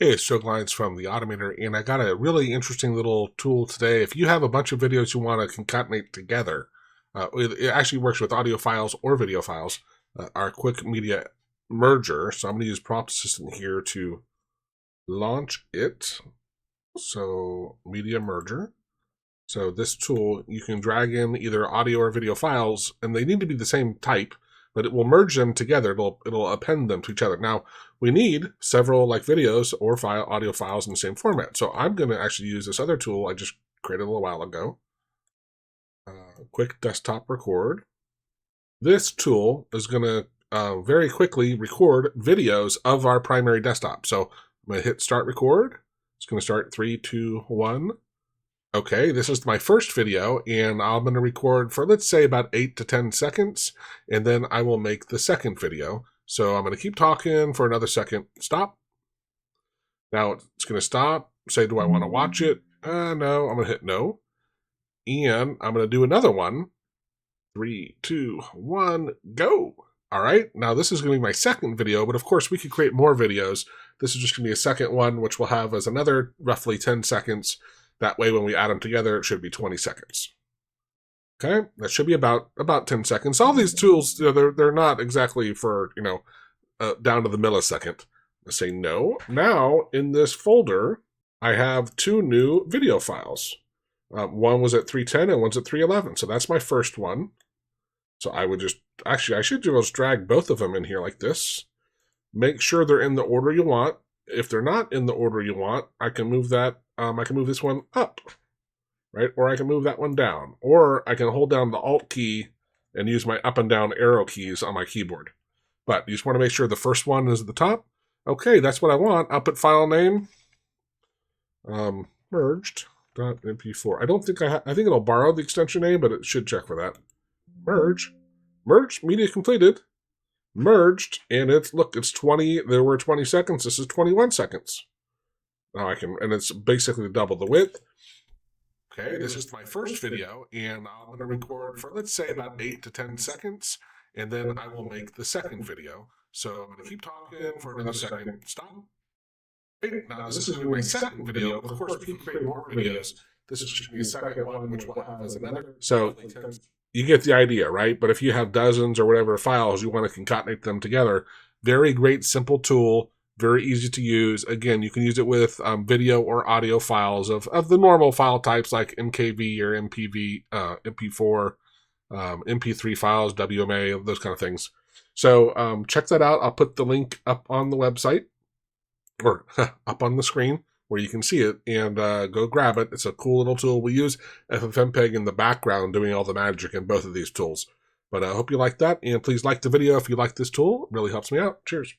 Hey, it's Joe Glines from the Automator, and I got a really interesting little tool today. If you have a bunch of videos you want to concatenate together, it actually works with audio files or video files, our quick media merger. So I'm going to use Prompt Assistant here to launch it. So media merger. So this tool, you can drag in either audio or video files, and they need to be the same type, but it will merge them together. It'll append them to each other. Now, we need several like videos or audio files in the same format. So I'm going to actually use this other tool I just created a little while ago. Quick desktop record. This tool is going to very quickly record videos of our primary desktop. So I'm going to hit start record. It's going to start 3, 2, 1. Okay, this is my first video, and I'm going to record for, let's say, about 8 to 10 seconds, and then I will make the second video. So I'm going to keep talking for another second. Stop. Now it's going to stop. Say, do I want to watch it? No, I'm going to hit no. And I'm going to do another one. 3, 2, 1, go. All right, now this is going to be my second video, but of course we could create more videos. This is just going to be a second one, which we'll have as another roughly 10 seconds. That way, when we add them together, it should be 20 seconds. Okay, that should be about 10 seconds. All these tools, they're not exactly for, down to the millisecond. I say no. Now, in this folder, I have 2 new video files. One was at 310 and one's at 311. So that's my first one. So I would I should just drag both of them in here like this. Make sure they're in the order you want. If they're not in the order you want, I can move that. I can move this one up, right? Or I can move that one down. Or I can hold down the Alt key and use my up and down arrow keys on my keyboard. But you just want to make sure the first one is at the top. Okay, that's what I want. I'll put file name, merged.mp4. I don't think I think it'll borrow the extension name, but it should check for that. Merge, media completed. Merged, and it's 20. There were 20 seconds. This is 21 seconds. Now and it's basically double the width. Okay, this is my first video, and I'm going to record for, let's say, about 8 to 10 seconds, and then I will make the second video. So I'm going to keep talking for another second. Stop. Okay, now this is going to be my second video. Of course, we can create more videos. This is just going to be a second one, which will have as another. So you get the idea, right? But if you have dozens or whatever files, you want to concatenate them together. Very great, simple tool. Very easy to use. Again, you can use it with video or audio files of the normal file types like MKV or MPV, MP4, MP3 files, WMA, those kind of things. So check that out. I'll put the link up on the website or up on the screen where you can see it, and go grab it. It's a cool little tool. We use FFmpeg in the background doing all the magic in both of these tools. But I hope you like that, and please like the video if you like this tool. It really helps me out. Cheers.